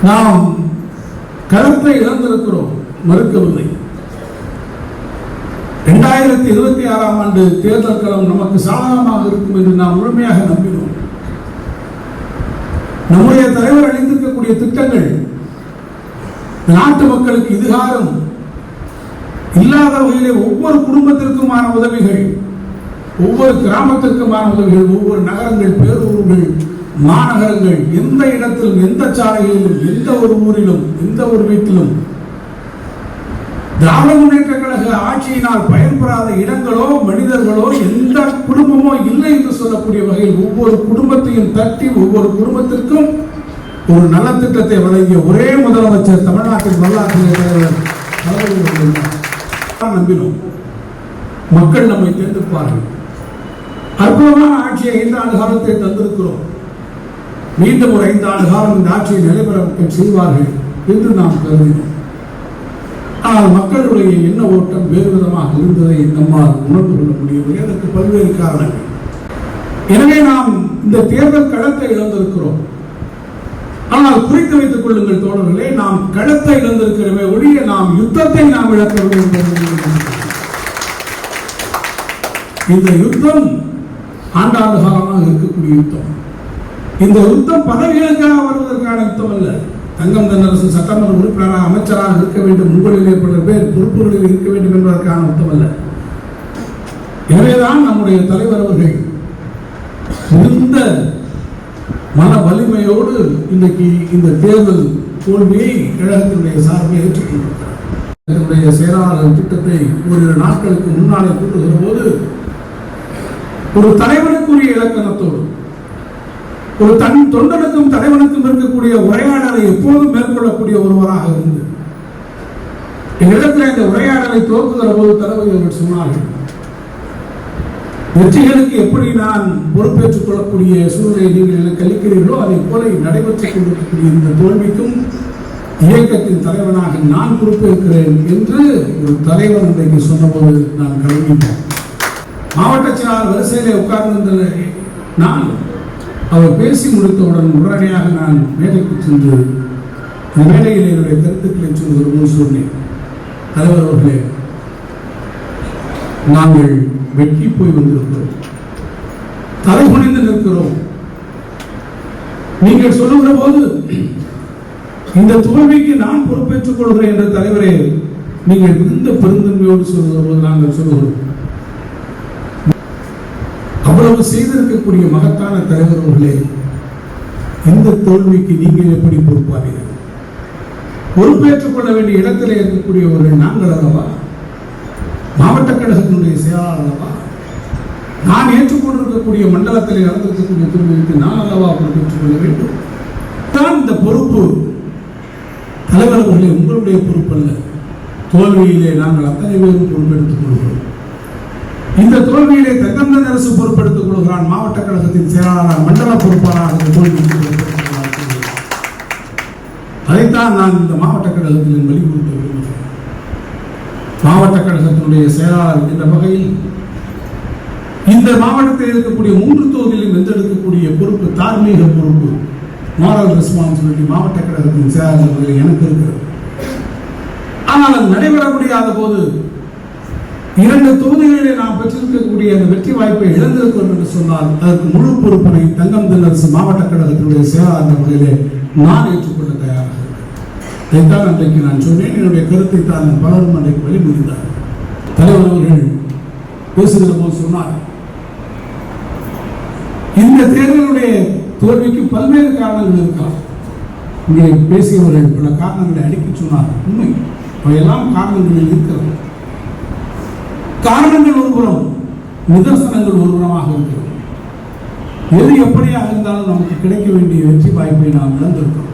நாம் களத்தை இழந்திருக்கிறோம், மறுக்கவில்லை. 2026ஆம் ஆண்டு தேர்தல் களம் நமக்கு சாதகமாக இருக்கும் என்று நாம் முழுமையாக நம்பினோம். நம்முடைய தலைவர் அளித்திருக்கக்கூடிய திட்டங்கள் நாட்டு மக்களுக்கு இதுகாரம் இல்லாத வகையிலே ஒவ்வொரு குடும்பத்திற்குமான உதவிகள், ஒவ்வொரு கிராமத்திற்குமான உதவிகள், ஒவ்வொரு நகரங்கள், பேரூர்கள், மாநகரங்கள், எந்த இடத்திலும், எந்த சாலைகளிலும், எந்த ஒரு ஊரிலும், எந்த ஒரு வீட்டிலும் திராவிட முன்னேற்ற கழக ஆட்சியினால் பயன்பெறாத இடங்களோ மனிதர்களோ எந்த குடும்பமோ இல்லை என்று சொல்லக்கூடிய வகையில் ஒவ்வொரு குடும்பத்தையும் தட்டி ஒவ்வொரு குடும்பத்திற்கும் ஒரு நலத்திட்டத்தை வழங்கிய ஒரே முதலமைச்சர் தமிழ்நாட்டின் வரலாற்றில் நம்பினோம். மக்கள் நம்மை தேர்ந்தெடுப்பார்கள். அற்புதமான ஆட்சியை 5 ஆண்டு காலத்தை தந்திருக்கிறோம். மீண்டும் ஒரு 5 ஆண்டு காலம் இந்த ஆட்சியை நிலைபெற செய்வார்கள் என்று நாம் கருதினோம். ஆனால் மக்களுடைய எண்ண ஓட்டம் வேறு விதமாக இருந்ததை நம்மால் உணர்ந்து கொள்ள முடியவில்லை. அதற்கு பல்வேறு காரணங்கள். எனவே நாம் இந்த தேர்தல் களத்தை இழந்திருக்கிறோம். ஆனால் குறித்து வைத்துக் கொள்ளுங்கள் தோழர்களே, நாம் களத்தை இழந்திருக்கிறோமே ஒழிய நாம் யுத்தத்தை நாம் இழக்கவில்லை. இந்த யுத்தம் ஆண்டாண்டு காலமாக இருக்கக்கூடிய யுத்தம். இந்த யுத்தம் பதவிகளுக்காக வருவதற்கான யுத்தம் அல்ல. தங்கம் தென்னரசு சட்டமன்ற உறுப்பினராக, அமைச்சராக இருக்க வேண்டும், உங்களிலே பல பேர் பொறுப்புகளில் இருக்க வேண்டும் என்பதற்கான யுத்தம் அல்ல. எனவேதான் நம்முடைய தலைவர் அவர்கள் மிகுந்த மன வலிமையோடு இன்றைக்கு இந்த தேர்தல் தோல்வியை கழகத்தினுடைய சார்பில் ஏற்றுக்கொண்டிருக்கிறார். இதனுடைய செயலாளர் திட்டத்தை ஒரு நாட்களுக்கு முன்னாலே கூட்டுகிற போது ஒரு தலைவனுக்குரிய இலக்கணத்தோடு, ஒரு தொண்டனுக்கும் தலைவனுக்கும் இருக்கக்கூடிய உரையாடலை எப்போதும் மேற்கொள்ளக்கூடிய ஒருவராக இருந்து எங்களிடத்தில் இந்த உரையாடலை துவக்குகிற போது தளபதி அவர்கள் சொன்னார்கள், வெற்றிகளுக்கு எப்படி நான் பொறுப்பேற்றுக் கொள்ளக்கூடிய சூழ்நிலை நீங்கள் எனக்கு அளிக்கிறீர்களோ அதை போல நடைபெற்றுக் கொண்டிருக்கக்கூடிய இந்த தோல்விக்கும் இயக்கத்தின் தலைவனாக நான் பொறுப்பேற்கிறேன் என்று ஒரு தலைவர் இன்றைக்கு சொன்னபோது நான் கலங்கினேன். மாவட்ட செயலாளர் வரிசையிலே உட்கார்ந்திருந்த நான் அவர் பேசி முடித்தவுடன் உடனடியாக நான் மேடைக்கு சென்று மேடையில் என்னுடைய கருத்துக்களை சொல்லுகிற சொன்னேன், தலைவர் அவர்களே, நாங்கள் வெற்றி போய் வந்திருக்கிறோம், தலைகுனிந்து நிற்கிறோம். நீங்கள் சொல்லுகிற போது இந்த தோல்விக்கு நான் பொறுப்பேற்றுக் கொள்கிறேன் என்ற தலைவரே, நீங்கள் மிகுந்த பெருந்தன்மையோடு சொல்லுகிற போது நாங்கள் சொல்லுகிறோம். அவ்வளவு செய்திருக்கக்கூடிய மகத்தான தலைவர் அவர்களே, இந்த தோல்விக்கு நீங்கள் எப்படி பொறுப்பாளீர்கள்? பொறுப்பேற்றுக் கொள்ள வேண்டிய இடத்திலே இருக்கக்கூடியவர்கள் நாங்கள் அல்லவா? மாவட்ட கழகத்தினுடைய செயலாளர் அல்லவா? நான் ஏற்றுக்கொண்டிருக்கக்கூடிய மண்டலத்திலே நடந்திருக்கக்கூடிய தோல்விக்கு நான் அல்லவா பொறுப்பேற்றுக் கொள்ள வேண்டும்? தான் இந்த பொறுப்பு. தலைவர் அவர்களே, உங்களுடைய பொறுப்பு அல்ல. தோல்வியிலே நாங்கள் அத்தனை பேரும் பொறுப்பெடுத்துக் கொள்கிறோம். இந்த தோல்வியிலே தங்கம் தென்னரசு பொறுப்பெடுத்துக் கொள்கிறான். மாவட்ட கழகத்தின் செயலாளர், மண்டல பொறுப்பாளராக தோல்விக்கு அதைத்தான் நான் இந்த மாவட்ட கழகத்தில் வலியுறுத்த விரும்புகிறேன். மாவட்ட கழகத்தினுடைய செயலாளர் என்ற வகையில் இந்த மாவட்டத்தில் இருக்கக்கூடிய 3 தொகுதியிலும் வென்றெடுக்கக்கூடிய பொறுப்பு, தார்மீக பொறுப்பு, மாரல் ரெஸ்பான்சிபிலிட்டி மாவட்ட கழகத்தின் செயலாளர்கள் எனக்கு இருக்கிறது. ஆனால் அது நடைபெற முடியாத போது 2 தொகுதிகளிலே நாம் பெற்றிருக்கக்கூடிய அந்த வெற்றி வாய்ப்பை இழந்திருக்கிறோம் என்று சொன்னால் அதற்கு முழு பொறுப்பினை தங்கம் தென்னரசு மாவட்ட கழகத்தினுடைய செயலாளர் வகையிலே நான் ஏற்றுக்கொள்ள தயாராக இருக்கிறேன். இதைத்தான் அன்றைக்கு நான் சொன்னேன். என்னுடைய கருத்தை தான் பலரும் அன்றைக்கு வழிமொழிந்தார். தலைவர் அவர்கள் பேசுகிற போது சொன்னார், இந்த தேர்தலுடைய தோல்விக்கு பல்வேறு காரணங்கள் இருக்கலாம். இங்கே பேசியவர்கள் பல காரணங்களை அடுக்கி சொன்னார். உண்மை, அவையெல்லாம் காரணங்களில் இருக்கிறது. காரணங்கள் ஒருபுறம், நிதர்சனங்கள் ஒருபுறமாக இருக்கிறது. எது எப்படியாக இருந்தாலும் நமக்கு கிடைக்க வேண்டிய வெற்றி வாய்ப்பை நாம் இழந்திருக்கிறோம்.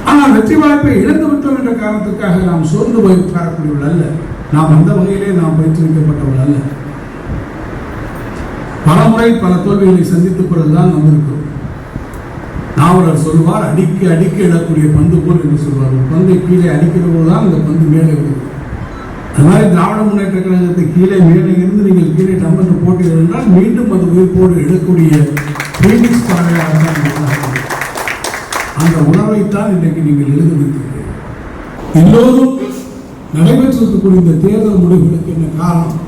ஆனால் வெற்றி வாய்ப்பை இழந்து விட்டோம் என்ற காரணத்துக்காக நாம் சோர்ந்து போய் உட்காரக்கூடியவர்கள் அல்ல. நாம் அந்த வகையிலே நாம் பயிற்றுவிக்கப்பட்டவர்கள் அல்ல. பல முறை பல தோல்விகளை சந்தித்த பிறகுதான் வந்திருக்கிறோம். நாவலர் சொல்வார், அடிக்க அடிக்க இடக்கூடிய பந்து போல் என்று சொல்வார். ஒரு பந்தை கீழே அடிக்கிற போதுதான் அந்த பந்து மேலே வருது. அது மாதிரி திராவிட முன்னேற்ற கழகத்தை கீழே மேலே இருந்து நீங்கள் கீழே டம்பன்று போட்டீர்கள் என்றால் மீண்டும் அது உயிர்ப்போடு எடுக்கக்கூடிய அந்த உணர்வைத்தான் இன்றைக்கு நீங்கள் எழுதியிருக்கிறீர்கள். எல்லோரும் நடைபெற்றிருக்கக்கூடிய இந்த தேர்தல் முடிவுகளுக்கு என்ன காரணம்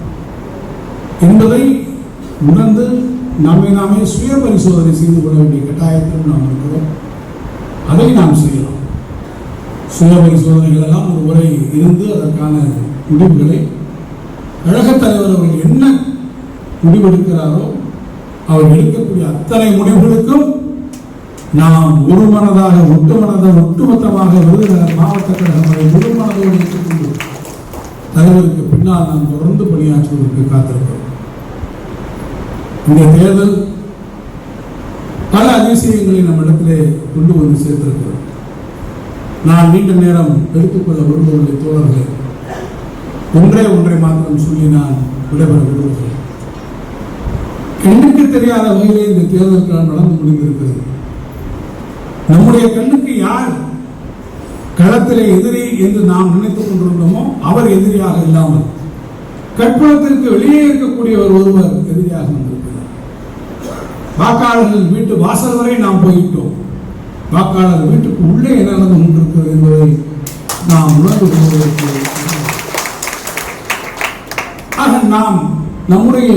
என்பதை உணர்ந்து நாமே சுய பரிசோதனை செய்து கொள்ள வேண்டிய கட்டாயத்தில் நாம் இருக்கிறோம். அதை நாம் செய்யலாம். சுய பரிசோதனைகள் எல்லாம் ஒரு முறை இருந்து அதற்கான முடிவுகளை கழகத் தலைவர் அவர்கள் என்ன முடிவெடுக்கிறாரோ அவர் எடுக்கக்கூடிய அத்தனை முடிவுகளுக்கும் நாம் ஒரு மனதாக ஒட்டுமொத்தமாக விருதுநகர் மாவட்ட கழகம் முழு மனதோடு ஏற்றுக்கொண்டு தலைவருக்கு பின்னால் நாம் தொடர்ந்து பணியாற்றுவதற்கு காத்திருக்கிறோம். இந்த தேர்தல் பல அதிசயங்களை நம்மிடத்திலே கொண்டு வந்து சேர்த்திருக்கிறோம். நான் நீண்ட நேரம் எடுத்துக்கொள்ள விரும்பவில்லை தோழர்களே. ஒன்றை மாத்திரம் சொல்லி நான் விடைபெற விரும்புகிறேன். கண்ணுக்கு தெரியாத வகையிலே இந்த தேர்தல் களம் நடந்து முடிந்திருக்கிறது. நம்முடைய கண்ணுக்கு யார் களத்திலே எதிரி என்று நாம் நினைத்துக் கொண்டிருந்தோமோ அவர் எதிரியாக இல்லாமல் கற்பலத்திற்கு வெளியே இருக்கக்கூடியவர் ஒருவர் எதிரியாக வந்திருக்கிறார். வாக்காளர்கள் வீட்டு வாசல் வரை நாம் போயிட்டோம். வாக்காளர் வீட்டுக்கு உள்ளே என்ன நடந்து கொண்டிருக்கிறது என்பதை நாம் உணர்ந்து கொள்வதற்கு நாம் நம்முடைய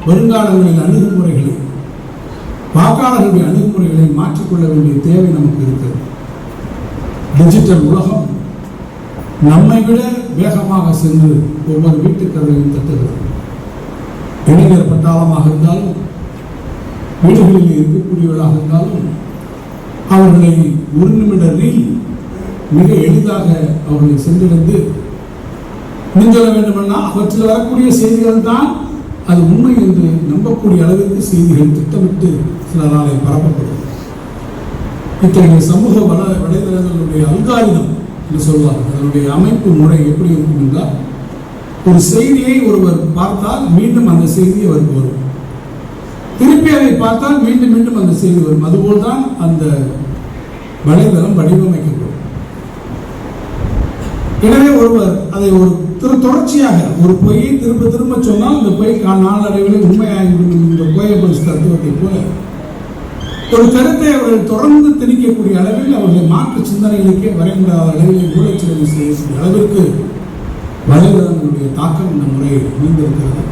வருங்காலங்களில் அணுகுமுறைகளை வாக்காளர்களுடைய அணுகுமுறைகளை மாற்றிக்கொள்ள வேண்டிய தேவை நமக்கு இருக்கிறது. டிஜிட்டல் உலகம் நம்மை விட வேகமாக சென்று ஒவ்வொரு வீட்டு கதவையும் தட்டுகிறது. இளைஞர் பட்டாளமாக இருந்தாலும் வீடுகளில் இருக்கக்கூடியவர்களாக இருந்தாலும் அவர்களை ஒரு நிமிட ரீல் மிக எளிதாக அவர்களை சென்றடைந்து சொல்ல வேண்டுமென்றால் அவற்றில் வரக்கூடிய செய்திகள் தான் அது உண்மை என்று நம்பக்கூடிய அளவிற்கு செய்திகள் திட்டமிட்டு சிலராலே பரப்பப்படும். இத்தகைய சமூக வலைதளங்களுடைய அல்காரிதம் என்று சொல்வார்கள். அதனுடைய அமைப்பு முறை எப்படி இருக்கும் என்றால் ஒரு செய்தியை ஒருவர் பார்த்தால் மீண்டும் அந்த செய்தி அவருக்கு வரும். திருப்பி அதை பார்த்தால் மீண்டும் மீண்டும் அந்த செய்தி வரும். அதுபோல்தான் அந்த வலைதளம் வடிவமைக்கப்படும். எனவே ஒருவர் அதை ஒரு தொடர்ச்சியாக ஒரு பொய்யை திரும்ப சொன்னால் இந்த பொய் நாளடைவில் உண்மையாகிவிடும். இந்த கோயபல்ஸ் தத்துவத்தை போல ஒரு கருத்தை அவர்கள் தொடர்ந்து திணிக்கக்கூடிய அளவில் அவர்கள் மாற்று சிந்தனைகளுக்கே வரைமுறை அளவில் மூளைச்சலவை செய்யக்கூடிய அளவிற்கு வலைதளங்களுடைய தாக்கம் இந்த முறையில் அமைந்திருக்கிறது.